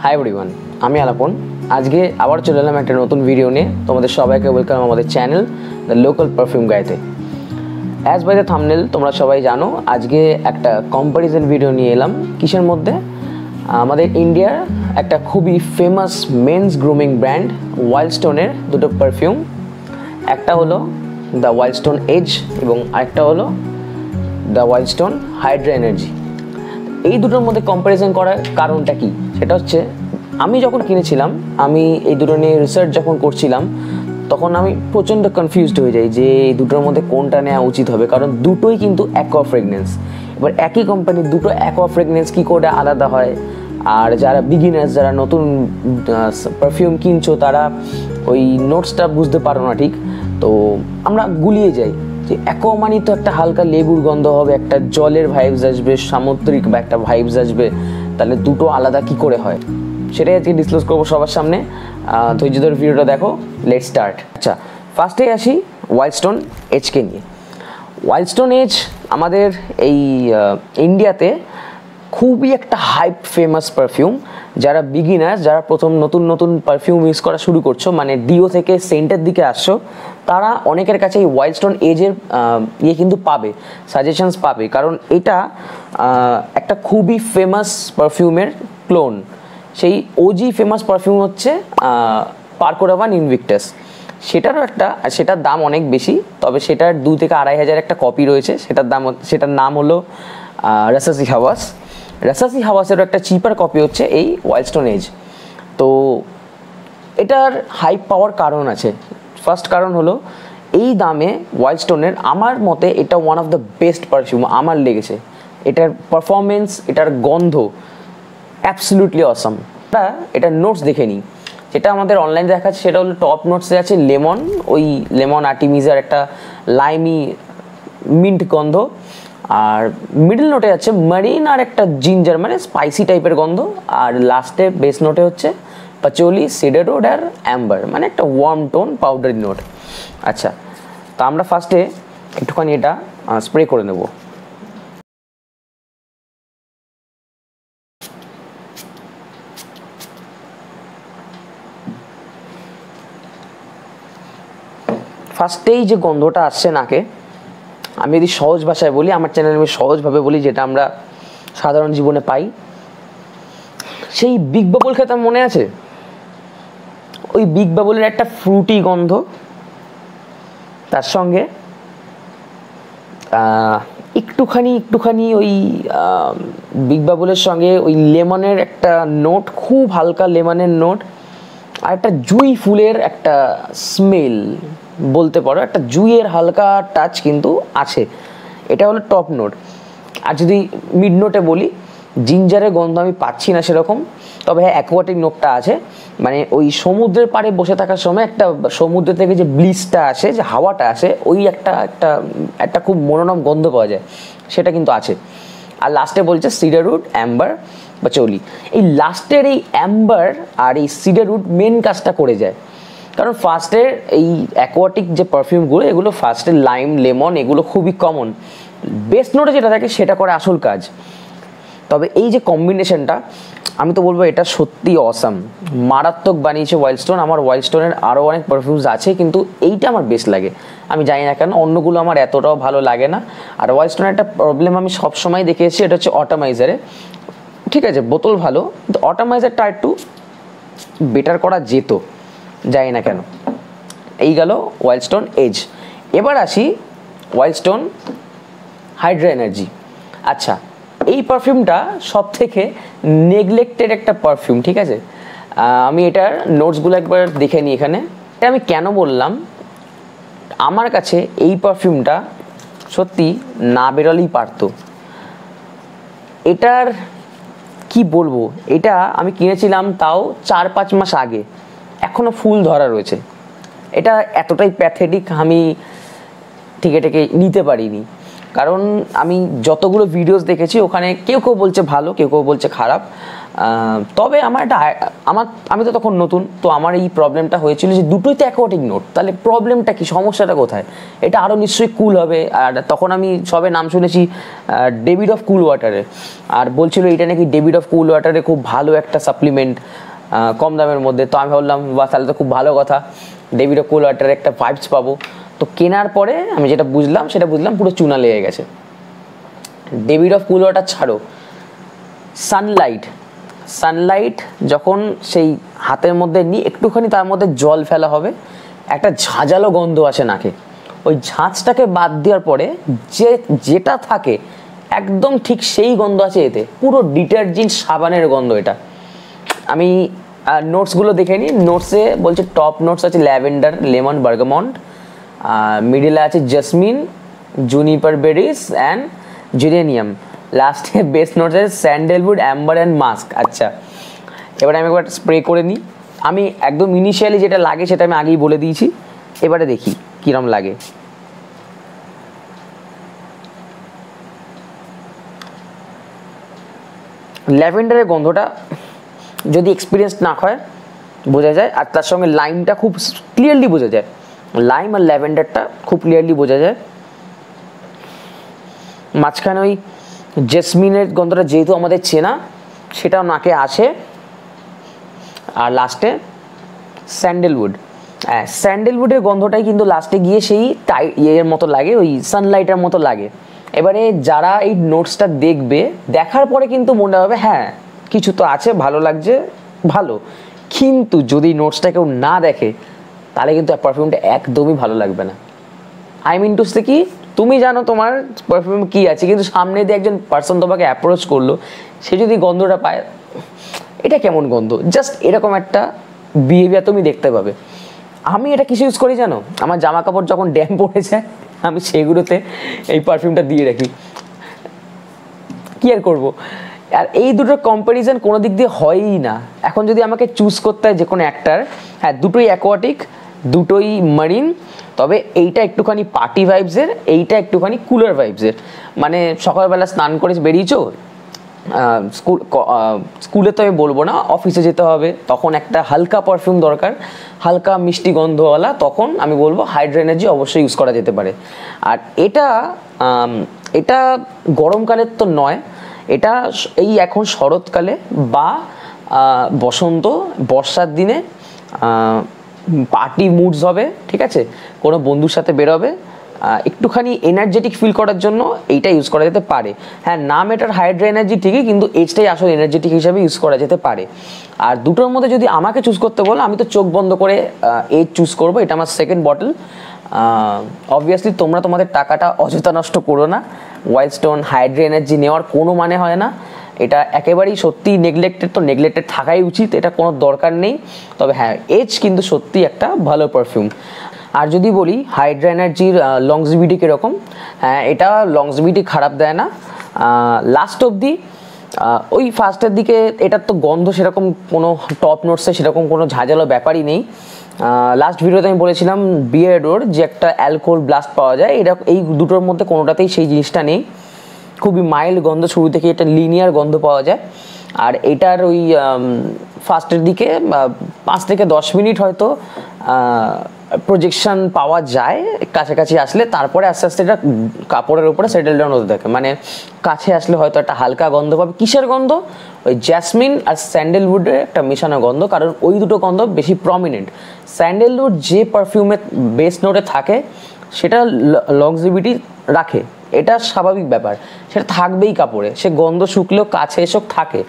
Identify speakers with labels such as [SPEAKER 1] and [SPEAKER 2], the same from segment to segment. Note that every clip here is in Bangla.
[SPEAKER 1] হাই এভরিওয়ান, আমি আলাপন। আজকে আবার চলে এলাম একটা নতুন ভিডিও নিয়ে। তোমাদের সবাইকে ওয়েলকাম আমাদের চ্যানেল দ্য লোকাল পারফিউম গাইতে। অ্যাজ বাই দ্য থাম্বনেল তোমরা সবাই জানো আজকে একটা কম্প্যারিজন ভিডিও নিয়ে এলাম। কিসের মধ্যে? আমাদের ইন্ডিয়ার একটা খুবই famous men's grooming brand wild স্টোনের দুটো পারফিউম। একটা হলো দ্য ওয়াইল্ড স্টোন এজ এবং আরেকটা হলো the wild stone Hydra energy. এই দুটোর মধ্যে কম্প্যারিজন করার কারণটা কি? সেটা হচ্ছে আমি যখন কিনেছিলাম, আমি এই দুটো নিয়ে রিসার্চ যখন করছিলাম, তখন আমি প্রচণ্ড কনফিউজড হয়ে যাই যে এই দুটোর মধ্যে কোনটা নেওয়া উচিত হবে, কারণ দুটোই কিন্তু অ্যাকোয়া ফ্রেগনেন্স। এবার একই কোম্পানির দুটো অ্যাকোয়া ফ্রেগনেন্স কী করে আলাদা হয়, আর যারা বিগিনার্স, যারা নতুন পারফিউম কিনছো, তারা ওই নোটসটা বুঝতে পারো না ঠিক, তো আমরা গুলিয়ে যাই যে অ্যাকোয়া মানে তো একটা হালকা লেবুর গন্ধ হবে, একটা জলের ভাইবস আসবে, সামুদ্রিক বা একটা ভাইবস আসবে, তাহলে দুটো আলাদা কি করে হয় সেটাই আজকে ডিসক্লোজ করবো সবার সামনে। ধৈর্য ধরে ভিডিওটা দেখো, লেটস স্টার্ট। আচ্ছা, ফার্স্টে আসি ওয়াইল্ড স্টোন এজকে নিয়ে। ওয়াইল্ড স্টোন এজ আমাদের এই ইন্ডিয়াতে খুবই একটা হাইপ ফেমাস পারফিউম। যারা বিগিনার্স, যারা প্রথম নতুন পারফিউম ইউজ করা শুরু করছো, মানে ডিও থেকে সেন্টের দিকে আসছো, তারা অনেকের কাছে এই ওয়াইল্ড স্টোন এজের কিন্তু পাবে, সাজেশনস পাবে, কারণ এটা একটা খুবই ফেমাস পারফিউমের ক্লোন। সেই ওজি ফেমাস পারফিউম হচ্ছে পার্কো রাভান ইনভিক্টাস। সেটার দাম অনেক বেশি, তবে সেটার 2 থেকে 2.5 হাজার একটা কপি রয়েছে। সেটার নাম হলো রাসাসি হাওয়াস। রাসাসি হাওয়াসেরও একটা চিপার কপি হচ্ছে এই ওয়াইল্ড স্টোন এজ। তো এটার হাইপ পাওয়ার কারণ আছে। ফার্স্ট কারণ হলো এই দামে ওয়াইল্ড স্টোনের আমার মতে এটা one of the best perfume আমার লেগেছে। এটার পারফরমেন্স, এটার গন্ধ অ্যাবসলিউটলি অসাম। এটার নোটস দেখে নিই। যেটা আমাদের অনলাইনে দেখাচ্ছে সেটা হলো টপ নোটসে আছে লেমন, ওই লেমন আর্টিমিজার একটা লাইমি মিন্ট গন্ধ, আর মিডল নোটে আছে মারিন আর একটা জিঞ্জার মানে স্পাইসি টাইপের গন্ধ, আর লাস্টে বেস নোটে হচ্ছে পাচোলি, সিডারউড আর অ্যাম্বার মানে একটা ওয়ার্ম টোন পাউডারি নোট। আচ্ছা, তো আমরা ফার্স্টে একটুখানি এটা স্প্রে করে নেব। ফার্স্টেই যে গন্ধটা আসছে নাকে, আমি যদি সহজ ভাষায় বলি, আমার চ্যানেলে আমি সহজভাবে বলি, যেটা আমরা সাধারণ জীবনে পাই, সেই বিগ বাবল খেতে মনে আছে? ওই বিগ বাবলের একটা ফ্রুটি গন্ধ, তার সঙ্গে একটুখানি ওই বিগ বাবলের সঙ্গে ওই লেমনের একটা নোট, খুব হালকা লেমনের নোট, আর একটা জুই ফুলের একটা স্মেল বলতে পারো, একটা জুইয়ের হালকা টাচ কিন্তু আছে। এটা হলো টপ নোট। আর যদি মিড নোটে বলি, জিঞ্জারের গন্ধ আমি পাচ্ছি না সেরকম, তবে হ্যাঁ অ্যাকোয়াটিক নোটটা আছে। মানে ওই সমুদ্রের পাড়ে বসে থাকার সময় একটা সমুদ্র থেকে যে ব্লিজটা আসে, যে হাওয়াটা আসে, ওই একটা খুব মনোরম গন্ধ পাওয়া যায়, সেটা কিন্তু আছে। আর লাস্টে বলছে সিডারউড, অ্যাম্বার, পাচোলি। এই লাস্টের এই অ্যাম্বার আর এই সিডারউড মেন কাজটা করে যায়, কারণ ফার্স্টের এই অ্যাকোয়াটিক যে পারফিউমগুলো, এগুলো ফার্স্টের লাইম, লেমন, এগুলো খুবই কমন। বেস্ট নোটে যেটা থাকে সেটা করে আসল কাজ। তবে এই যে কম্বিনেশনটা, আমি তো বলবো এটা সত্যি অসাম, মারাত্মক বানিয়েছে ওয়াইল্ড স্টোন। আমার ওয়াইল্ড স্টোনের আরও অনেক পারফিউমস আছে, কিন্তু এইটা আমার বেস্ট লাগে। আমি জানি না কেন, অন্যগুলো আমার এতটাও ভালো লাগে না। আর ওয়াইল্ড স্টোনের একটা প্রবলেম আমি সবসময় দেখে এসেছি, এটা হচ্ছে অটোমাইজারে। ঠিক আছে, বোতল ভালো, কিন্তু অটোমাইজারটা একটু বেটার করা যেত, জানি না কেন। এই গেল ওয়াইল্ড স্টোন এজ। এবার আসি ওয়াইল্ড স্টোন হাইড্রা এনার্জি। আচ্ছা, এই পারফিউমটা সব থেকে নেগলেক্টেড একটা পারফিউম, ঠিক আছে? আমি এটার নোটসগুলো একবার দেখে নিই এখানে। এটা আমি কেন বললাম, আমার কাছে এই পারফিউমটা সত্যি না বেরোলেই পারতো। এটার কি বলবো, এটা আমি কিনেছিলাম তাও 4-5 মাস আগে, এখনও ফুল ধরা রয়েছে। এটা এতটাই প্যাথেটিক, আমি এটাকে নিতে পারিনি, কারণ আমি যতগুলো ভিডিওস দেখেছি ওখানে কেউ বলছে ভালো, কেউ বলছে খারাপ। তবে আমি তো তখন নতুন, তো আমার এই প্রবলেমটা হয়েছিল যে দুটোইতে অ্যাকোয়াটিক নোট, তাহলে প্রবলেমটা কি, সমস্যাটা কোথায়? এটা আরও নিশ্চয়ই কুল হবে। আর তখন আমি সবে নাম শুনেছি ডেভিড অফ কুল ওয়াটারে, আর বলছিল এটা নাকি ডেভিড অফ কুল ওয়াটারে খুব ভালো একটা সাপ্লিমেন্ট। কম দামের মধ্যে। তো আমি ভাবলাম বা তাহলে তো খুব ভালো কথা, ডেভিড অফ কুল ওয়াটারের একটা ভাইবস পাবো। তো কেনার পরে আমি যেটা বুঝলাম পুরো চুনা লেগে গেছে। ডেভিড অফ কুল ওয়াটার ছাড়ো, সানলাইট যখন সেই হাতের মধ্যে নিয়ে একটুখানি তার মধ্যে জল ফেলা হবে, একটা ঝাঁঝালো গন্ধ আসে নাকে। ওই ঝাঁঝটাকে বাদ দেওয়ার পরে যেটা থাকে একদম ঠিক সেই গন্ধ আছে এতে, পুরো ডিটারজেন্ট সাবানের গন্ধ এটা। আমি নোটসগুলো দেখে নিই। নোটসে বলছে টপ নোটস আছে ল্যাভেন্ডার, লেমন, বার্গামন্ড, মিডিলে আছে jasmine, Juniper berries and geranium, লাস্টে বেস্ট নোটস আছে স্যান্ডেলউড, অ্যাম্বার অ্যান্ড মাস্ক। আচ্ছা, এবারে আমি একবার স্প্রে করে নিই। আমি একদম ইনিশিয়ালি যেটা লাগে সেটা আমি আগেই বলে দিয়েছি, এবারে দেখি কীরকম লাগে। ল্যাভেন্ডারের গন্ধটা যদি এক্সপিরিয়েন্স না হয় বোঝা যায়, আর তার সঙ্গে লাইমটা খুব ক্লিয়ারলি বোঝা যায়, লাইম আর ল্যাভেন্ডারটা খুব ক্লিয়ারলি বোঝা যায়। মাঝখানে ওই জেসমিনের গন্ধটা যেহেতু আমাদের চেনা, সেটাও নাকে আসে। আর লাস্টে স্যান্ডেলউডের গন্ধটাই কিন্তু লাস্টে গিয়ে সেই ইয়ের মতো লাগে, ওই সানলাইটের মতো লাগে। এবারে যারা এই নোটসটা দেখবে, দেখার পরে কিন্তু মনে হবে হ্যাঁ কিছু তো আছে, ভালো লাগছে ভালো, কিন্তু যদি নোটসটা কেউ না দেখে তাহলে কিন্তু পারফিউমটা একদমই ভালো লাগবে না। আই মিন টু সে কি, তুমি জানো তোমার পারফিউম কী আছে, কিন্তু সামনে দিয়ে একজন পার্সন তোমাকে অ্যাপ্রোচ করলো, সে যদি গন্ধটা পায় এটা কেমন গন্ধ, জাস্ট এরকম একটা বিহেভিয়ার তুমি দেখতে পাবে। আমি এটা কিসে ইউজ করি জানো, আমার জামা কাপড় যখন ড্যাম পড়ে যায় আমি সেগুলোতে এই পারফিউমটা দিয়ে রাখি, কি আর করবো। আর এই দুটোর কম্প্যারিজন কোনো দিক দিয়ে হয়ই না। এখন যদি আমাকে চুজ করতে হয় যে কোনো একটার, হ্যাঁ দুটোই অ্যাকোয়াটিক, দুটোই মারিন, তবে এইটা একটুখানি পার্টি ভাইবসের, এইটা একটুখানি কুলার ভাইবসের। মানে সকালবেলা স্নান করে বেরিয়েছো, স্কুলে তো আমি বলবো না, অফিসে যেতে হবে, তখন একটা হালকা পারফিউম দরকার, হালকা মিষ্টি গন্ধওয়ালা, তখন আমি বলবো হাইড্রা এনার্জি অবশ্যই ইউজ করা যেতে পারে। আর এটা গরমকালের তো নয়, এটা এই এখন শরৎকালে বা বর্ষার দিনে পার্টি মুডস হবে, ঠিক আছে, কোনো বন্ধুর সাথে বেরোবে, একটুখানি এনার্জেটিক ফিল করার জন্য এইটা ইউজ করা যেতে পারে। হ্যাঁ নাম এটার হাইড্রা এনার্জি ঠিকই, কিন্তু এজটাই আসলে এনার্জেটিক হিসাবে ইউজ করা যেতে পারে। আর দুটোর মধ্যে যদি আমাকে চুজ করতে বলো, আমি তো চোখ বন্ধ করে এজ চুজ করবো, এটা আমার সেকেন্ড বটল। অবভিয়াসলি তোমরা তোমাদের টাকাটা অযথা নষ্ট করো না, ওয়াইল্ড স্টোন হাইড্রা এনার্জি নেওয়ার কোনো মানে হয় না, এটা একেবারেই সত্যিই নেগলেক্টেড থাকাই উচিত, এটা কোনো দরকার নেই। তবে হ্যাঁ এজ কিন্তু সত্যি একটা ভালো পারফিউম। আর যদি বলি হাইড্রা এনার্জির লংজিভিটি কীরকম, হ্যাঁ এটা লংজিভিটি খারাপ দেয় না, লাস্ট অবধি ওই ফার্স্টের দিকে এটার তো গন্ধ সেরকম কোনো টপ নোটসে সেরকম কোনো ঝাঁঝালো ব্যাপারই নেই। লাস্ট ভিডিওতে আমি বলেছিলাম বিয়ার্ডোর যে একটা অ্যালকোহল ব্লাস্ট পাওয়া যায়, এই দুটোর মধ্যে কোনোটাতেই সেই জিনিসটা নেই, খুবই মাইল্ড গন্ধ, শুরু থেকে এটা লিনিয়ার গন্ধ পাওয়া যায়। আর এটার ওই ফার্স্টের দিকে 5 থেকে 10 মিনিট হয়তো প্রজেকশন পাওয়া যায় কাছাকাছি আসলে, তারপরে আস্তে আস্তে এটা কাপড়ের উপরে সেটেল ডাউন হতে থাকে, মানে কাছে আসলে হয়তো একটা হালকা গন্ধ পাবে। কিসের গন্ধ? ওই জ্যাসমিন আর স্যান্ডেলউডের একটা মেশানো গন্ধ, কারণ ওই দুটো গন্ধ বেশি প্রমিনেন্ট। স্যান্ডেলউড যে পারফিউমের বেস নোটে থাকে সেটা লংজিভিটি রাখে, এটা স্বাভাবিক ব্যাপার, সেটা থাকবেই কাপড়ে, সে গন্ধ শুকলেও কাছে এসব থাকে।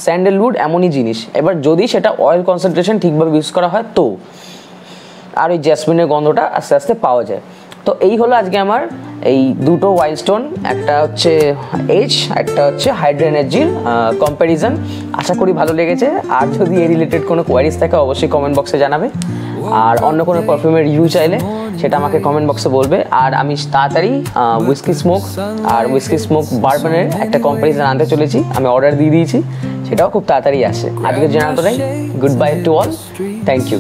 [SPEAKER 1] স্যান্ডেলউড এমনই জিনিস, এবার যদি সেটা অয়েল কনসেন্ট্রেশন ঠিকভাবে ইউজ করা হয় তো, আর ওই জ্যাসমিনের গন্ধটা আস্তে আস্তে পাওয়া যায়। তো এই হলো আজকে আমার এই দুটো ওয়াইল্ড স্টোন, একটা হচ্ছে এজ, একটা হচ্ছে হাইড্রা এনার্জির কম্প্যারিজন। আশা করি ভালো লেগেছে। আর যদি এই রিলেটেড কোনো কোয়ারিজ থাকে অবশ্যই কমেন্ট বক্সে জানাবে, আর অন্য কোনো পারফিউমের রিভিউ চাইলে সেটা আমাকে কমেন্ট বক্সে বলবে। আর আমি তাড়াতাড়ি উইস্কি স্মোক বারবানের একটা কম্প্যারিজন আনতে চলেছি, আমি অর্ডার দিয়ে দিয়েছি, সেটাও খুব তাড়াতাড়ি আসে। আজকের জন্য এতটাই, good bye to all, thank you.